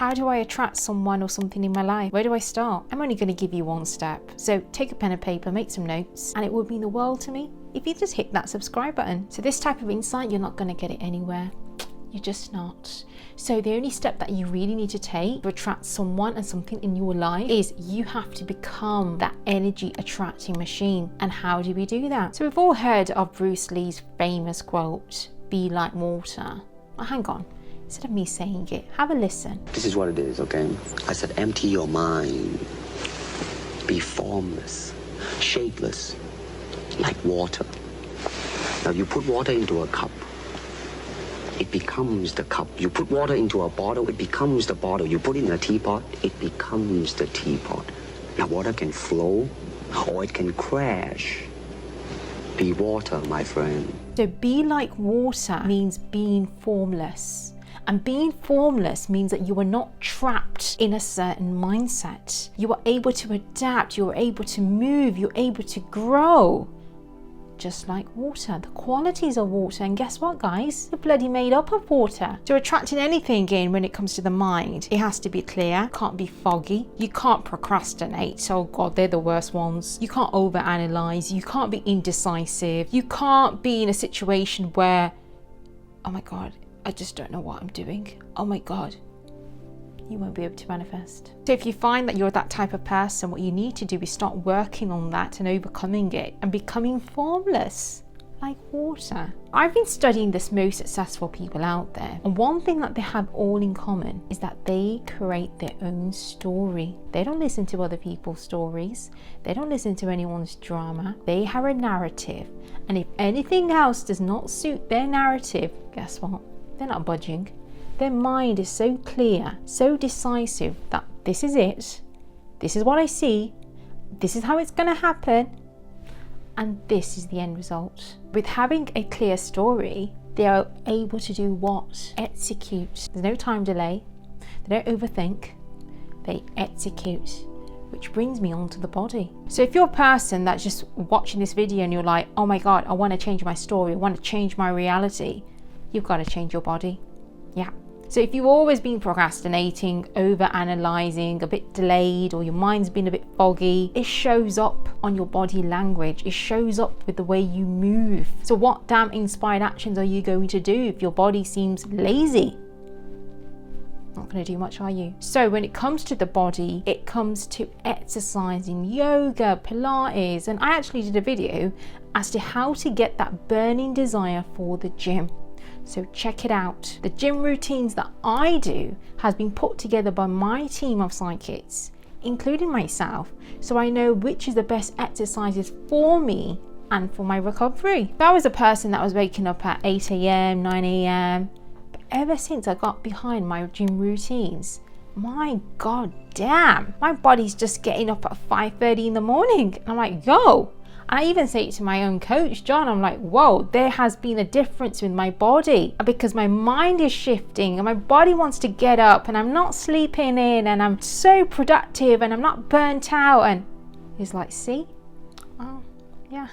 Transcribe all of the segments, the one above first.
How do I attract someone or something in my life? Where do I start? I'm only going to give you one step. So take a pen and paper, make some notes, and it would mean the world to me if you just hit that subscribe button. So this type of insight, you're not going to get it anywhere. You're just not. So the only step that you really need to take to attract someone and something in your life is you have to become that energy attracting machine. And how do we do that? So we've all heard of Bruce Lee's famous quote, "Be like water." Oh, hang on. Instead of me saying it, have a listen. This is what it is, okay? I said empty your mind. Be formless, shapeless, like water. Now you put water into a cup, it becomes the cup. You put water into a bottle, it becomes the bottle. You put it in a teapot, it becomes the teapot. Now water can flow or it can crash. Be water, my friend. So be like water means being formless. And being formless means that you are not trapped in a certain mindset. You are able to adapt, you are able to move, you're able to grow. Just like water, the qualities of water. And guess what, guys? You're bloody made up of water. So attracting anything in when it comes to the mind, it has to be clear, can't be foggy. You can't procrastinate. Oh God, they're the worst ones. You can't overanalyze. You can't be indecisive. You can't be in a situation where, oh my God, I just don't know what I'm doing. Oh my God. You won't be able to manifest. So if you find that you're that type of person, what you need to do is start working on that and overcoming it and becoming formless like water. I've been studying this most successful people out there, and one thing that they have all in common is that they create their own story. They don't listen to other people's stories. They don't listen to anyone's drama. They have a narrative, and if anything else does not suit their narrative, guess what? They're not budging. Their mind is so clear, so decisive that this is it, this is what I see, this is how it's going to happen, and this is the end result. With having a clear story, they are able to do what? Execute. There's no time delay. They don't overthink. They execute. Which brings me on to the body. So if you're a person that's just watching this video and you're like, oh my God, I want to change my story, I want to change my reality, you've got to change your body. Yeah. So if you've always been procrastinating, over-analyzing, a bit delayed, or your mind's been a bit foggy, it shows up on your body language. It shows up with the way you move. So what damn inspired actions are you going to do if your body seems lazy? Not going to do much, are you? So when it comes to the body, it comes to exercising, yoga, Pilates, and I actually did a video as to how to get that burning desire for the gym. So check it out. The gym routines that I do has been put together by my team of psychics, including myself, so I know which is the best exercises for me and for my recovery. So I was a person that was waking up at 8 a.m, 9 a.m, but ever since I got behind my gym routines, my God damn, my body's just getting up at 5:30 in the morning. I'm like, yo. I even say it to my own coach, John. I'm like, whoa, there has been a difference with my body because my mind is shifting and my body wants to get up and I'm not sleeping in and I'm so productive and I'm not burnt out. And he's like, see? Oh, yeah.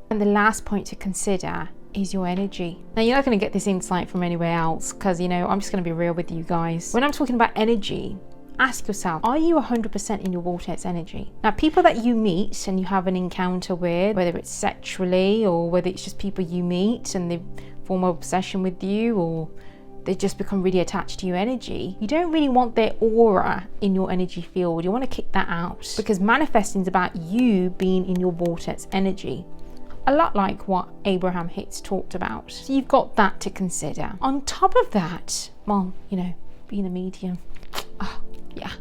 And the last point to consider is your energy. Now, you're not going to get this insight from anywhere else because, you know, I'm just going to be real with you guys. When I'm talking about energy, ask yourself, are you 100% in your vortex energy? Now, people that you meet and you have an encounter with, whether it's sexually or whether it's just people you meet and they form an obsession with you or they just become really attached to your energy, you don't really want their aura in your energy field. You want to kick that out because manifesting is about you being in your vortex energy. A lot like what Abraham Hicks talked about. So you've got that to consider. On top of that, well, you know, being a medium, yeah,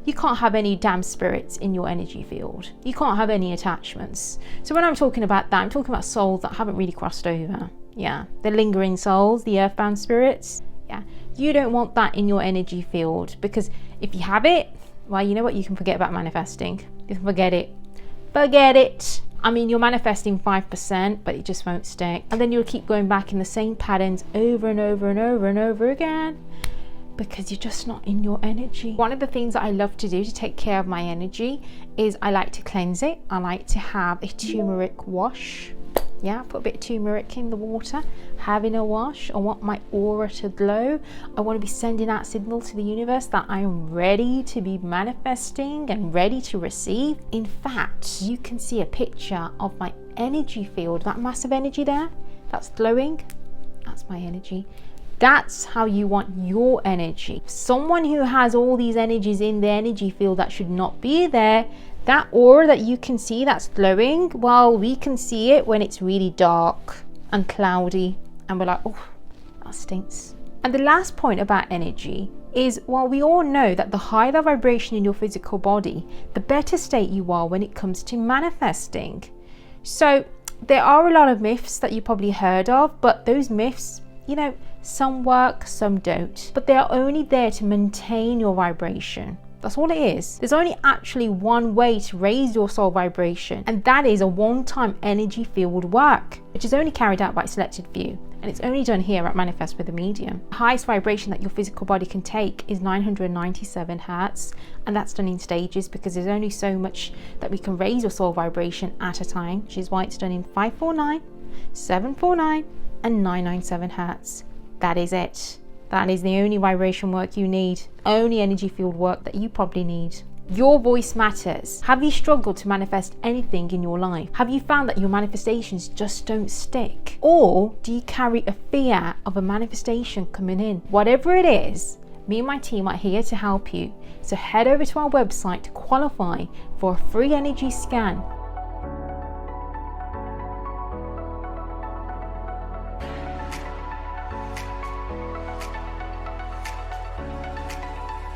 you can't have any damn spirits in your energy field. You can't have any attachments. So when I'm talking about that, I'm talking about souls that haven't really crossed over. Yeah, the lingering souls, the earthbound spirits. Yeah, you don't want that in your energy field because if you have it, well, you know what? You can forget about manifesting. You can forget it. Forget it. I mean, you're manifesting 5%, but it just won't stick. And then you'll keep going back in the same patterns over and over and over and over again. Because you're just not in your energy. One of the things that I love to do to take care of my energy is I like to cleanse it. I like to have a turmeric wash. Yeah, put a bit of turmeric in the water, having a wash. I want my aura to glow. I want to be sending out signal to the universe that I'm ready to be manifesting and ready to receive. In fact, you can see a picture of my energy field, that massive energy there, that's glowing. That's my energy. That's how you want your energy. Someone who has all these energies in the energy field that should not be there, that aura that you can see that's glowing, well, we can see it when it's really dark and cloudy and we're like, oh, that stinks. And the last point about energy is, well, we all know that the higher the vibration in your physical body, the better state you are when it comes to manifesting. So there are a lot of myths that you probably heard of, but those myths, you know, some work, some don't, but they are only there to maintain your vibration. That's all it is. There's only actually one way to raise your soul vibration, and that is a one-time energy field work, which is only carried out by a selected few, and it's only done here at Manifest with a Medium. The highest vibration that your physical body can take is 997 hertz, and that's done in stages because there's only so much that we can raise your soul vibration at a time, which is why it's done in 549, 749, and 997 hertz. That is it. That is the only vibration work you need, only energy field work that you probably need. Your voice matters. Have you struggled to manifest anything in your life? Have you found that your manifestations just don't stick? Or do you carry a fear of a manifestation coming in? Whatever it is, me and my team are here to help you. So head over to our website to qualify for a free energy scan.